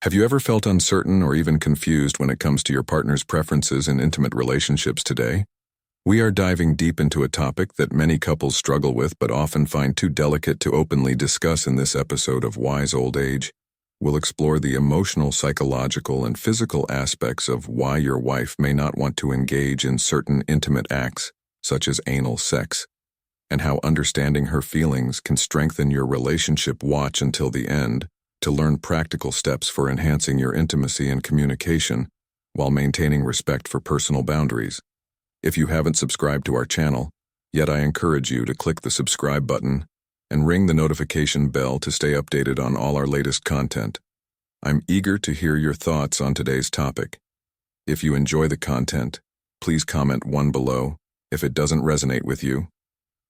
Have you ever felt uncertain or even confused when it comes to your partner's preferences in intimate relationships today? We are diving deep into a topic that many couples struggle with but often find too delicate to openly discuss in this episode of Wise Old Age. We'll explore the emotional, psychological, and physical aspects of why your wife may not want to engage in certain intimate acts, such as anal sex, and how understanding her feelings can strengthen your relationship. Watch until the end to learn practical steps for enhancing your intimacy and communication while maintaining respect for personal boundaries. If you haven't subscribed to our channel, yet I encourage you to click the subscribe button and ring the notification bell to stay updated on all our latest content. I'm eager to hear your thoughts on today's topic. If you enjoy the content, please comment 1 below. If it doesn't resonate with you,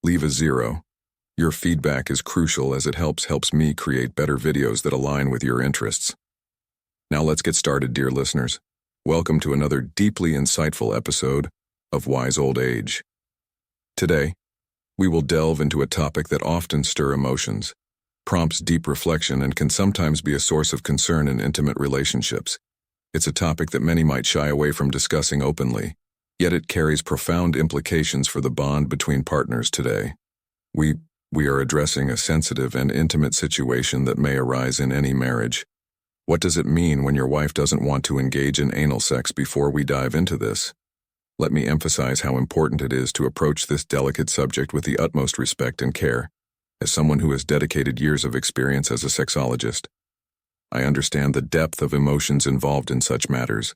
leave a 0. Your feedback is crucial as it helps me create better videos that align with your interests. Now let's get started, dear listeners. Welcome to another deeply insightful episode of Wise Old Age. Today, we will delve into a topic that often stirs emotions, prompts deep reflection, and can sometimes be a source of concern in intimate relationships. It's a topic that many might shy away from discussing openly, yet it carries profound implications for the bond between partners today. We are addressing a sensitive and intimate situation that may arise in any marriage. What does it mean when your wife doesn't want to engage in anal sex? Before we dive into this, let me emphasize how important it is to approach this delicate subject with the utmost respect and care. As someone who has dedicated years of experience as a sexologist, I understand the depth of emotions involved in such matters.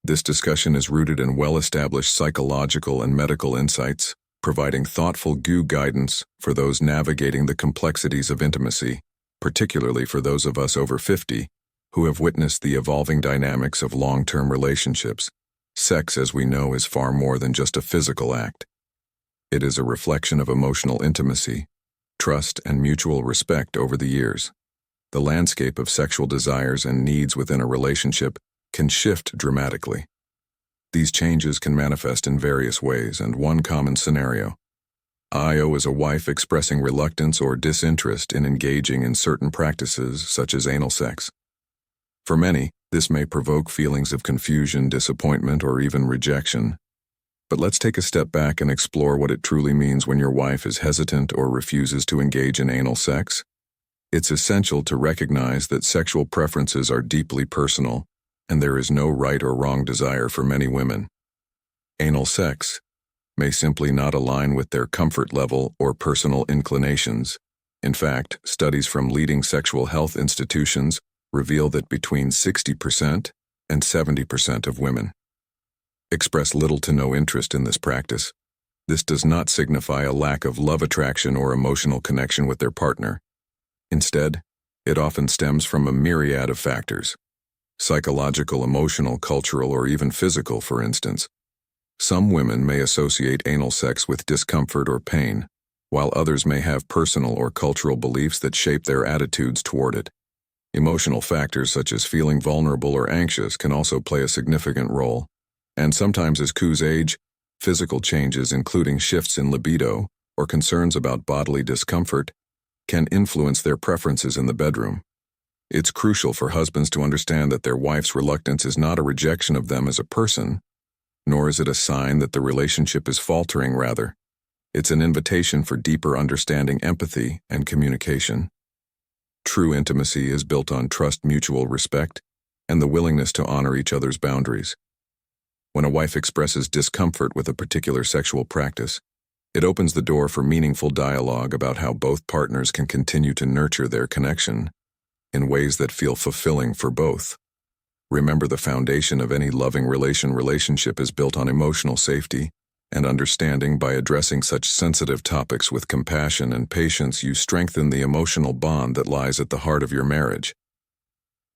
This discussion is rooted in well-established psychological and medical insights, providing thoughtful guidance for those navigating the complexities of intimacy, particularly for those of us over 50 who have witnessed the evolving dynamics of long-term relationships. Sex, as we know, is far more than just a physical act. It is a reflection of emotional intimacy, trust, and mutual respect over the years. The landscape of sexual desires and needs within a relationship can shift dramatically. These changes can manifest in various ways, and one common scenario is a wife expressing reluctance or disinterest in engaging in certain practices such as anal sex. For many, this may provoke feelings of confusion, disappointment, or even rejection. But let's take a step back and explore what it truly means when your wife is hesitant or refuses to engage in anal sex. It's essential to recognize that sexual preferences are deeply personal, and there is no right or wrong desire for many women. Anal sex may simply not align with their comfort level or personal inclinations. In fact, studies from leading sexual health institutions reveal that between 60% and 70% of women express little to no interest in this practice. This does not signify a lack of love, attraction, or emotional connection with their partner. Instead, it often stems from a myriad of factors: psychological, emotional, cultural, or even physical. For instance, some women may associate anal sex with discomfort or pain, while others may have personal or cultural beliefs that shape their attitudes toward it. Emotional factors such as feeling vulnerable or anxious can also play a significant role, and sometimes as couples age, physical changes including shifts in libido or concerns about bodily discomfort can influence their preferences in the bedroom. It's crucial for husbands to understand that their wife's reluctance is not a rejection of them as a person, nor is it a sign that the relationship is faltering. Rather, it's an invitation for deeper understanding, empathy, and communication. True intimacy is built on trust, mutual respect, and the willingness to honor each other's boundaries. When a wife expresses discomfort with a particular sexual practice, it opens the door for meaningful dialogue about how both partners can continue to nurture their connection in ways that feel fulfilling for both. Remember, the foundation of any loving relationship is built on emotional safety and understanding. By addressing such sensitive topics with compassion and patience, you strengthen the emotional bond that lies at the heart of your marriage.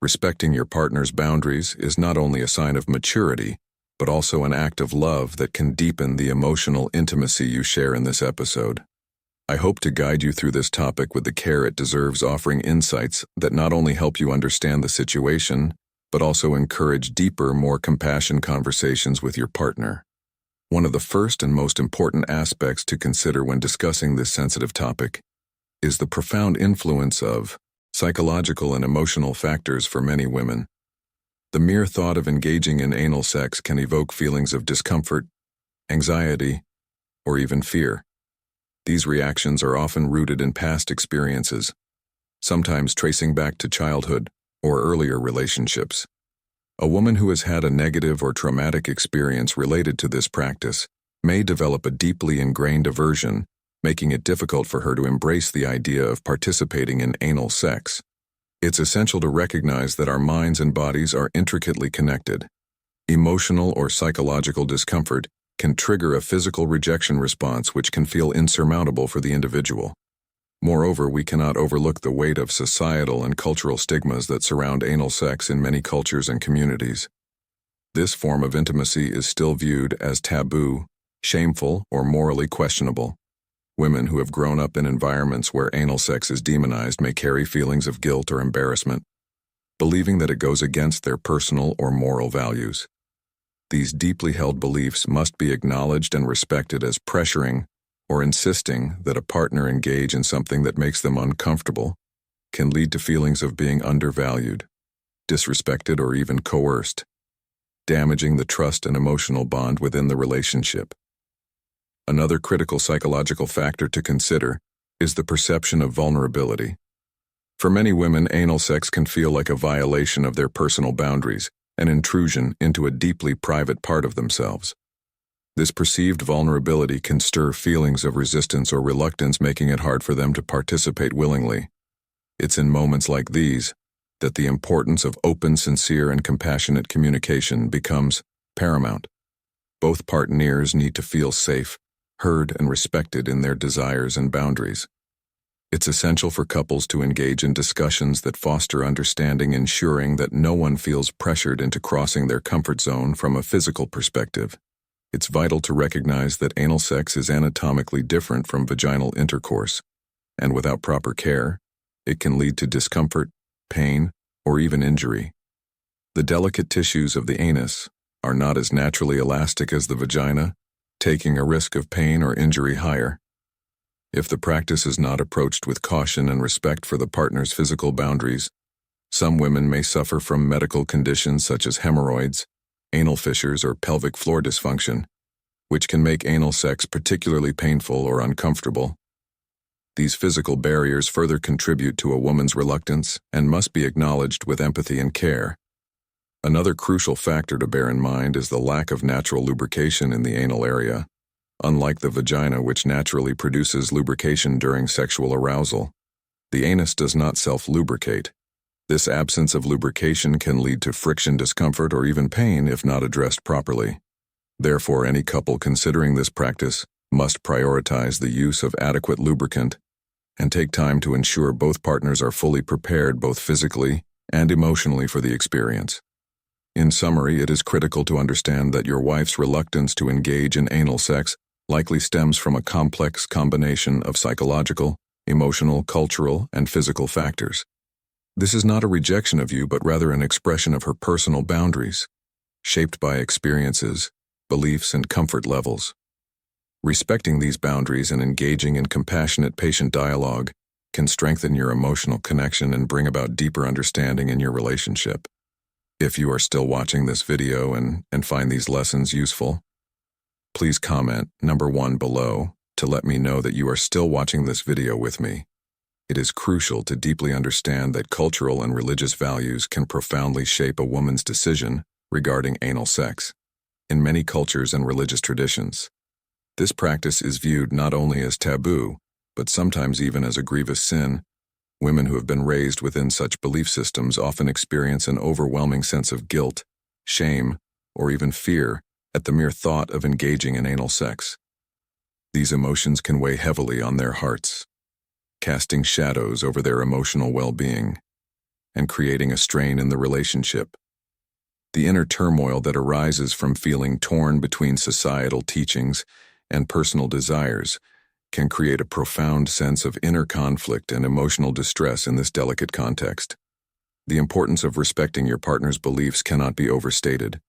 Respecting your partner's boundaries is not only a sign of maturity, but also an act of love that can deepen the emotional intimacy you share in this episode. I hope to guide you through this topic with the care it deserves, offering insights that not only help you understand the situation, but also encourage deeper, more compassionate conversations with your partner. One of the first and most important aspects to consider when discussing this sensitive topic is the profound influence of psychological and emotional factors for many women. The mere thought of engaging in anal sex can evoke feelings of discomfort, anxiety, or even fear. These reactions are often rooted in past experiences, sometimes tracing back to childhood or earlier relationships. A woman who has had a negative or traumatic experience related to this practice may develop a deeply ingrained aversion, making it difficult for her to embrace the idea of participating in anal sex. It's essential to recognize that our minds and bodies are intricately connected. Emotional or psychological discomfort can trigger a physical rejection response which can feel insurmountable for the individual. Moreover, we cannot overlook the weight of societal and cultural stigmas that surround anal sex in many cultures and communities. This form of intimacy is still viewed as taboo, shameful, or morally questionable. Women who have grown up in environments where anal sex is demonized may carry feelings of guilt or embarrassment, believing that it goes against their personal or moral values. These deeply held beliefs must be acknowledged and respected, as pressuring or insisting that a partner engage in something that makes them uncomfortable can lead to feelings of being undervalued, disrespected, or even coerced, damaging the trust and emotional bond within the relationship. Another critical psychological factor to consider is the perception of vulnerability. For many women, anal sex can feel like a violation of their personal boundaries, an intrusion into a deeply private part of themselves. This perceived vulnerability can stir feelings of resistance or reluctance, making it hard for them to participate willingly. It's in moments like these that the importance of open, sincere, and compassionate communication becomes paramount. Both partners need to feel safe, heard, and respected in their desires and boundaries. It's essential for couples to engage in discussions that foster understanding, ensuring that no one feels pressured into crossing their comfort zone from a physical perspective. It's vital to recognize that anal sex is anatomically different from vaginal intercourse, and without proper care, it can lead to discomfort, pain, or even injury. The delicate tissues of the anus are not as naturally elastic as the vagina, taking a risk of pain or injury higher. If the practice is not approached with caution and respect for the partner's physical boundaries, some women may suffer from medical conditions such as hemorrhoids, anal fissures, or pelvic floor dysfunction, which can make anal sex particularly painful or uncomfortable. These physical barriers further contribute to a woman's reluctance and must be acknowledged with empathy and care. Another crucial factor to bear in mind is the lack of natural lubrication in the anal area. Unlike the vagina, which naturally produces lubrication during sexual arousal, the anus does not self-lubricate. This absence of lubrication can lead to friction, discomfort, or even pain if not addressed properly. Therefore, any couple considering this practice must prioritize the use of adequate lubricant and take time to ensure both partners are fully prepared both physically and emotionally for the experience. In summary, it is critical to understand that your wife's reluctance to engage in anal sex likely stems from a complex combination of psychological, emotional, cultural, and physical factors. This is not a rejection of you, but rather an expression of her personal boundaries, shaped by experiences, beliefs, and comfort levels. Respecting these boundaries and engaging in compassionate, patient dialogue can strengthen your emotional connection and bring about deeper understanding in your relationship. If you are still watching this video and find these lessons useful, please comment number 1 below to let me know that you are still watching this video with me. It is crucial to deeply understand that cultural and religious values can profoundly shape a woman's decision regarding anal sex. In many cultures and religious traditions, this practice is viewed not only as taboo, but sometimes even as a grievous sin. Women who have been raised within such belief systems often experience an overwhelming sense of guilt, shame, or even fear at the mere thought of engaging in anal sex. These emotions can weigh heavily on their hearts, casting shadows over their emotional well-being and creating a strain in the relationship. The inner turmoil that arises from feeling torn between societal teachings and personal desires can create a profound sense of inner conflict and emotional distress in this delicate context. The importance of respecting your partner's beliefs cannot be overstated.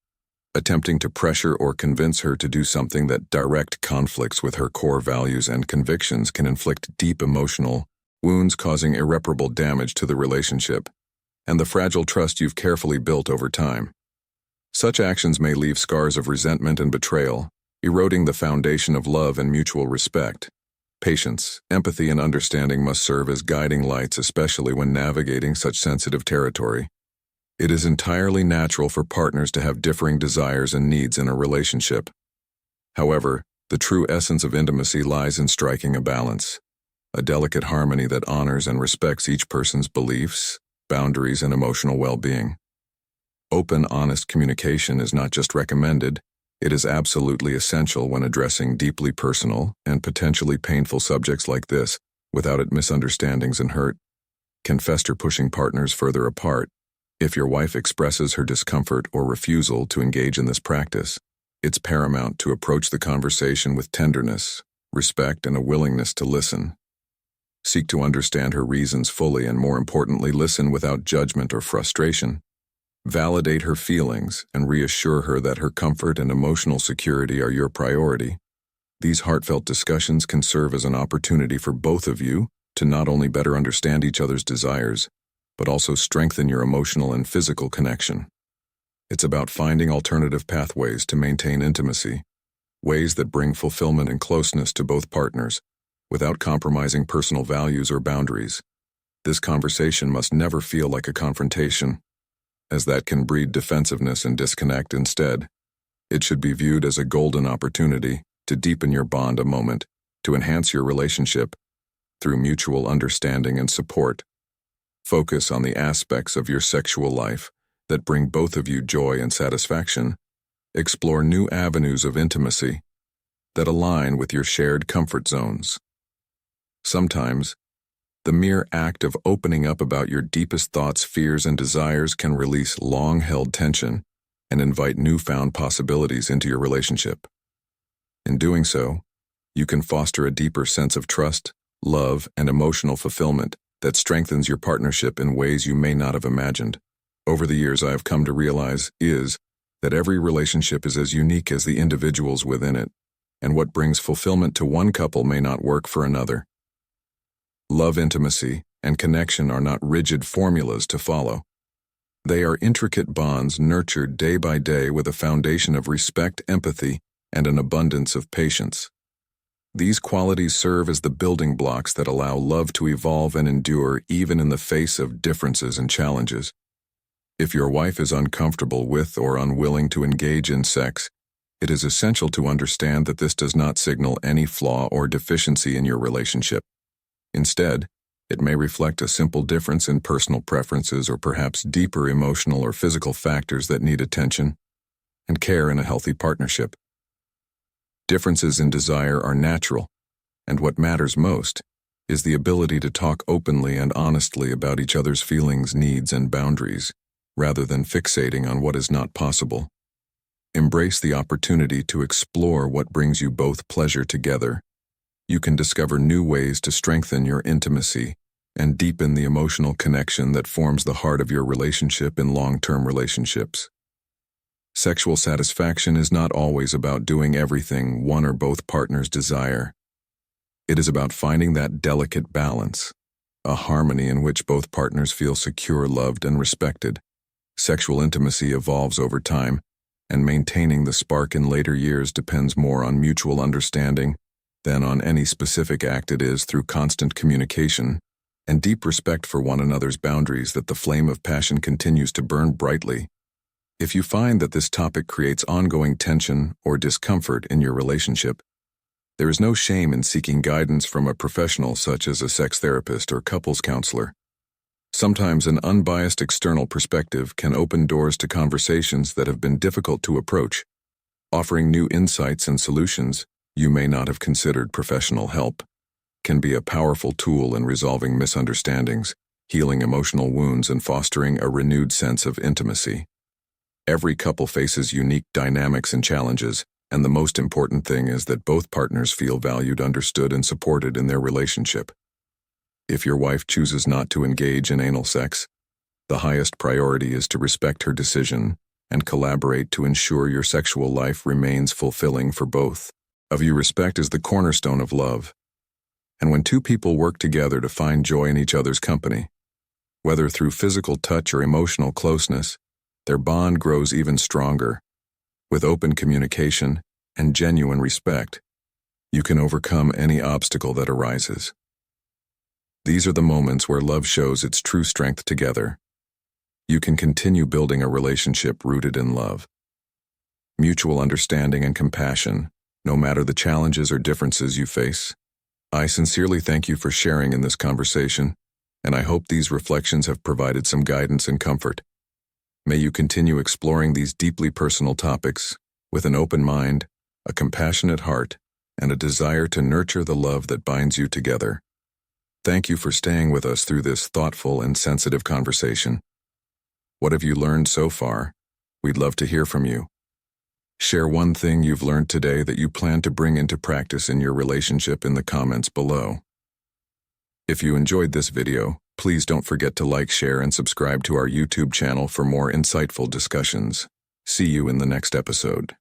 Attempting to pressure or convince her to do something that direct conflicts with her core values and convictions can inflict deep emotional wounds, causing irreparable damage to the relationship. and the fragile trust you've carefully built over time. Such actions may leave scars of resentment and betrayal, eroding the foundation of love and mutual respect. Patience, empathy, and understanding must serve as guiding lights, especially when navigating such sensitive territory. It is entirely natural for partners to have differing desires and needs in a relationship. However, the true essence of intimacy lies in striking a balance, a delicate harmony that honors and respects each person's beliefs, boundaries, and emotional well-being. Open, honest communication is not just recommended, it is absolutely essential when addressing deeply personal and potentially painful subjects like this. Without it, misunderstandings and hurt can fester, pushing partners further apart. If your wife expresses her discomfort or refusal to engage in this practice, it's paramount to approach the conversation with tenderness, respect, and a willingness to listen. Seek to understand her reasons fully and, more importantly, listen without judgment or frustration. Validate her feelings and reassure her that her comfort and emotional security are your priority. These heartfelt discussions can serve as an opportunity for both of you to not only better understand each other's desires, but also strengthen your emotional and physical connection. It's about finding alternative pathways to maintain intimacy, ways that bring fulfillment and closeness to both partners, without compromising personal values or boundaries. This conversation must never feel like a confrontation, as that can breed defensiveness and disconnect. Instead, it should be viewed as a golden opportunity to deepen your bond, a moment to enhance your relationship through mutual understanding and support. Focus on the aspects of your sexual life that bring both of you joy and satisfaction. Explore new avenues of intimacy that align with your shared comfort zones. Sometimes, the mere act of opening up about your deepest thoughts, fears, and desires can release long-held tension and invite newfound possibilities into your relationship. In doing so, you can foster a deeper sense of trust, love, and emotional fulfillment that strengthens your partnership in ways you may not have imagined. Over the years, I have come to realize that every relationship is as unique as the individuals within it, and what brings fulfillment to one couple may not work for another. Love, intimacy, and connection are not rigid formulas to follow. They are intricate bonds nurtured day by day with a foundation of respect, empathy, and an abundance of patience. These qualities serve as the building blocks that allow love to evolve and endure even in the face of differences and challenges. If your wife is uncomfortable with or unwilling to engage in sex, it is essential to understand that this does not signal any flaw or deficiency in your relationship. Instead, it may reflect a simple difference in personal preferences or perhaps deeper emotional or physical factors that need attention and care in a healthy partnership. Differences in desire are natural, and what matters most is the ability to talk openly and honestly about each other's feelings, needs, and boundaries, rather than fixating on what is not possible. Embrace the opportunity to explore what brings you both pleasure together. You can discover new ways to strengthen your intimacy and deepen the emotional connection that forms the heart of your relationship in long-term relationships. Sexual satisfaction is not always about doing everything one or both partners desire. It is about finding that delicate balance, a harmony in which both partners feel secure, loved, and respected. Sexual intimacy evolves over time, and maintaining the spark in later years depends more on mutual understanding than on any specific act. It is through constant communication and deep respect for one another's boundaries that the flame of passion continues to burn brightly. If you find that this topic creates ongoing tension or discomfort in your relationship, there is no shame in seeking guidance from a professional such as a sex therapist or couples counselor. Sometimes an unbiased external perspective can open doors to conversations that have been difficult to approach, offering new insights and solutions you may not have considered. Professional help can be a powerful tool in resolving misunderstandings, healing emotional wounds, and fostering a renewed sense of intimacy. Every couple faces unique dynamics and challenges, and the most important thing is that both partners feel valued, understood, and supported in their relationship. If your wife chooses not to engage in anal sex, the highest priority is to respect her decision and collaborate to ensure your sexual life remains fulfilling for both of you. Respect is the cornerstone of love, and when two people work together to find joy in each other's company, Whether through physical touch or emotional closeness, their bond grows even stronger. With open communication and genuine respect, you can overcome any obstacle that arises. These are the moments where love shows its true strength together. You can continue building a relationship rooted in love, mutual understanding, and compassion, no matter the challenges or differences you face. I sincerely thank you for sharing in this conversation, and I hope these reflections have provided some guidance and comfort. May you continue exploring these deeply personal topics with an open mind, a compassionate heart, and a desire to nurture the love that binds you together. Thank you for staying with us through this thoughtful and sensitive conversation. What have you learned so far? We'd love to hear from you. Share one thing you've learned today that you plan to bring into practice in your relationship in the comments below. If you enjoyed this video, please don't forget to like, share, and subscribe to our YouTube channel for more insightful discussions. See you in the next episode.